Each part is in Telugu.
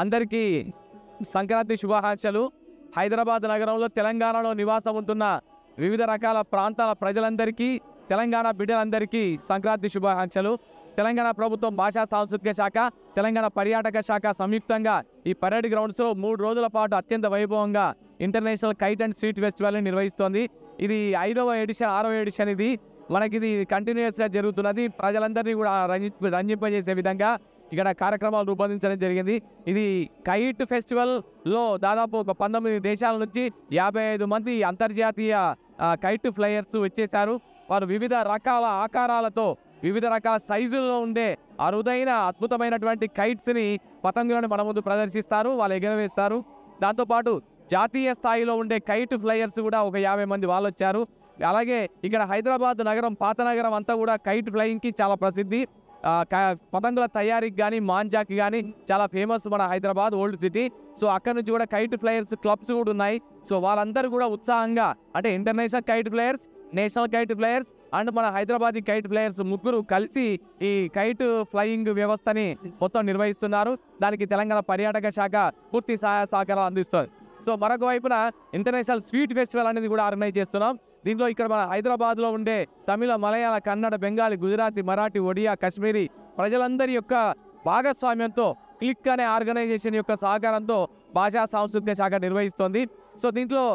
అందరికీ సంక్రాంతి శుభాకాంక్షలు. హైదరాబాద్ నగరంలో తెలంగాణలో నివాసం ఉంటున్న వివిధ రకాల ప్రాంతాల ప్రజలందరికీ, తెలంగాణ బిడ్డలందరికీ సంక్రాంతి శుభాకాంక్షలు. తెలంగాణ ప్రభుత్వం భాషా సాంస్కృతిక శాఖ, తెలంగాణ పర్యాటక శాఖ సంయుక్తంగా ఈ పరేడ్ గ్రౌండ్స్లో 3 రోజుల పాటు అత్యంత వైభవంగా ఇంటర్నేషనల్ కైట్ అండ్ స్ట్రీట్ ఫెస్టివల్ని నిర్వహిస్తోంది. ఇది 6వ ఎడిషన్. ఇది మనకిది కంటిన్యూస్గా జరుగుతున్నది. ప్రజలందరినీ కూడా రంజింపజేసే విధంగా ఇక్కడ కార్యక్రమాలు రూపొందించడం జరిగింది. ఇది కైట్ ఫెస్టివల్లో దాదాపు ఒక 19 దేశాల నుంచి 55 మంది అంతర్జాతీయ కైట్ ఫ్లయర్స్ వచ్చేశారు. వారు వివిధ రకాల ఆకారాలతో, వివిధ రకాల సైజుల్లో ఉండే అరుదైన అద్భుతమైనటువంటి కైట్స్ని, పతంగులను మన ముందు ప్రదర్శిస్తారు, వాళ్ళు ఎగరవేస్తారు. దాంతోపాటు జాతీయ స్థాయిలో ఉండే కైట్ ఫ్లయర్స్ కూడా ఒక 50 మంది వాళ్ళు వచ్చారు. అలాగే ఇక్కడ హైదరాబాద్ నగరం, పాత నగరం అంతా కూడా కైట్ ఫ్లయింగ్కి చాలా ప్రసిద్ధి. పతంగుల తయారీకి కానీ, మాంజాకి కానీ చాలా ఫేమస్ మన హైదరాబాద్ ఓల్డ్ సిటీ. సో అక్కడ నుంచి కూడా కైట్ ఫ్లయర్స్ క్లబ్స్ కూడా ఉన్నాయి. సో వాళ్ళందరూ కూడా ఉత్సాహంగా, అంటే international kite flyers, national kite flyers and మన హైదరాబాదీ కైట్ ఫ్లయర్స్ ముగ్గురు కలిసి ఈ కైట్ ఫ్లయింగ్ వ్యవస్థని మొత్తం నిర్వహిస్తున్నారు. దానికి తెలంగాణ పర్యాటక శాఖ పూర్తి సహాయ సహకారాలు అందిస్తుంది. సో మరొక వైపున ఇంటర్నేషనల్ స్వీట్ ఫెస్టివల్ అనేది కూడా ఆర్గనైజ్ చేస్తున్నాం. దీంట్లో ఇక్కడ మన హైదరాబాద్లో ఉండే తమిళ, మలయాళ, కన్నడ, బెంగాలీ, గుజరాతీ, మరాఠీ, ఒడియా, కాశ్మీరీ ప్రజలందరి యొక్క భాగస్వామ్యంతో, క్లిక్ అనే ఆర్గనైజేషన్ యొక్క సహకారంతో భాషా సాంస్కృతిక శాఖ నిర్వహిస్తోంది. సో దీంట్లో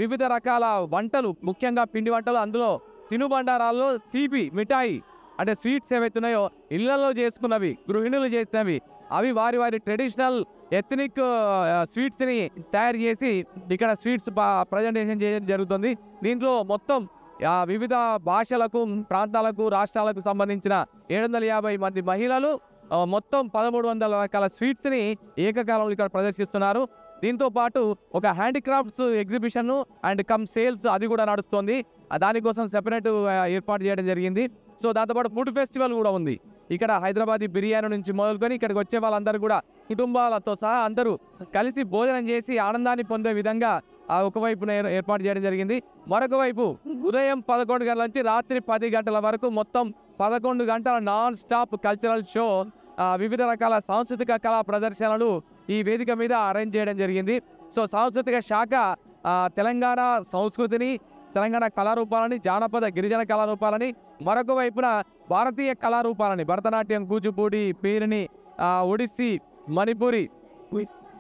వివిధ రకాల వంటలు, ముఖ్యంగా పిండి వంటలు, అందులో తినుబండారాల్లో తీపి, మిఠాయి అంటే స్వీట్స్ ఏవైతున్నాయో ఇళ్లలో చేసుకున్నవి, గృహిణులు చేసినవి, అవి వారి వారి ట్రెడిషనల్ ఎథనిక్ స్వీట్స్ని తయారు చేసి ఇక్కడ స్వీట్స్ ప్రజెంటేషన్ చేయడం జరుగుతుంది. దీంట్లో మొత్తం వివిధ భాషలకు, ప్రాంతాలకు, రాష్ట్రాలకు సంబంధించిన 750 మంది మహిళలు మొత్తం 1300 రకాల స్వీట్స్ని ఏకకాలంలో ఇక్కడ ప్రదర్శిస్తున్నారు. దీంతో పాటు ఒక handicrafts exhibition and come sales అది కూడా నడుస్తుంది. దానికోసం సెపరేట్ ఏర్పాటు చేయడం జరిగింది. సో దాంతోపాటు ఫుడ్ ఫెస్టివల్ కూడా ఉంది. ఇక్కడ హైదరాబాదీ బిర్యానీ నుంచి మొదలుకొని ఇక్కడికి వచ్చే వాళ్ళందరూ కూడా కుటుంబాలతో సహా అందరూ కలిసి భోజనం చేసి ఆనందాన్ని పొందే విధంగా ఒకవైపున ఏర్పాటు చేయడం జరిగింది. మరొక వైపు ఉదయం 11 గంటల నుంచి రాత్రి 10 గంటల వరకు మొత్తం 11 గంటల నాన్ స్టాప్ కల్చరల్ షో, వివిధ రకాల సాంస్కృతిక కళా ప్రదర్శనలు ఈ వేదిక మీద అరేంజ్ చేయడం జరిగింది. సో సాంస్కృతిక శాఖ తెలంగాణ సంస్కృతిని, తెలంగాణ కళారూపాలని, జానపద గిరిజన కళారూపాలని, మరొక వైపున భారతీయ కళారూపాలని, భరతనాట్యం, కూచిపూడి, పేరిణి, ఒడిస్సీ, మణిపురి,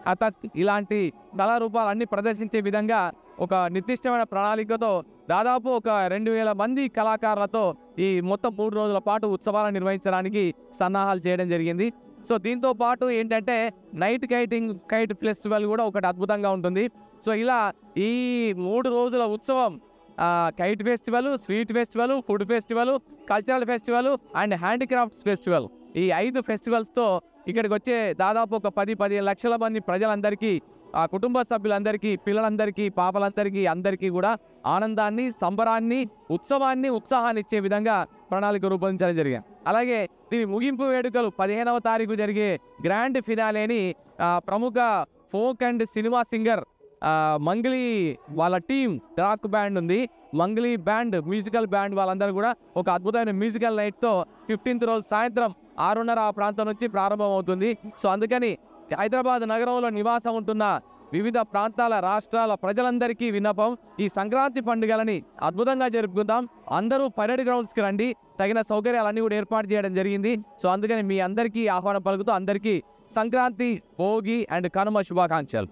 కథక్ ఇలాంటి కళారూపాలన్నీ ప్రదర్శించే విధంగా ఒక నిర్దిష్టమైన ప్రణాళికతో దాదాపు ఒక 2000 మంది కళాకారులతో ఈ మొత్తం 3 రోజుల పాటు ఉత్సవాలను నిర్వహించడానికి సన్నాహాలు చేయడం జరిగింది. సో దీంతో పాటు ఏంటంటే నైట్ కైట్ ఫెస్టివల్ కూడా ఒకటి అద్భుతంగా ఉంటుంది. సో ఇలా ఈ 3 రోజుల ఉత్సవం kite festival, sweet festival, food festival, cultural festival and handicrafts festival, ఈ 5 ఫెస్టివల్స్తో ఇక్కడికి వచ్చే దాదాపు ఒక 10-15 లక్షల మంది ప్రజలందరికీ, కుటుంబ సభ్యులందరికీ, పిల్లలందరికీ, పాపలందరికీ, అందరికీ కూడా ఆనందాన్ని, సంబరాన్ని, ఉత్సాహాన్ని ఇచ్చే విధంగా ప్రణాళిక రూపొందించడం జరిగింది. అలాగే దీని ముగింపు వేడుకలు 15వ తారీఖు జరిగే గ్రాండ్ ఫినాలేని ప్రముఖ folk and cinema singer Mangli వాళ్ళ టీం రాక్ బ్యాండ్ ఉంది. మంగ్లీ బ్యాండ్, మ్యూజికల్ బ్యాండ్ వాళ్ళందరూ కూడా ఒక అద్భుతమైన మ్యూజికల్ నైట్తో 15వ రోజు సాయంత్రం 6:30 ఆ ప్రాంతం నుంచి ప్రారంభమవుతుంది. సో అందుకని హైదరాబాద్ నగరంలో నివాసం ఉంటున్న వివిధ ప్రాంతాల, రాష్ట్రాల ప్రజలందరికీ విన్నపం, ఈ సంక్రాంతి పండుగలని అద్భుతంగా జరుపుకుందాం. అందరూ పరేడ్ గ్రౌండ్స్కి రండి. తగిన సౌకర్యాలన్నీ కూడా ఏర్పాటు చేయడం జరిగింది. సో అందుకని మీ అందరికీ ఆహ్వానం పలుకుతూ అందరికీ సంక్రాంతి, భోగి అండ్ కనుమ శుభాకాంక్షలు.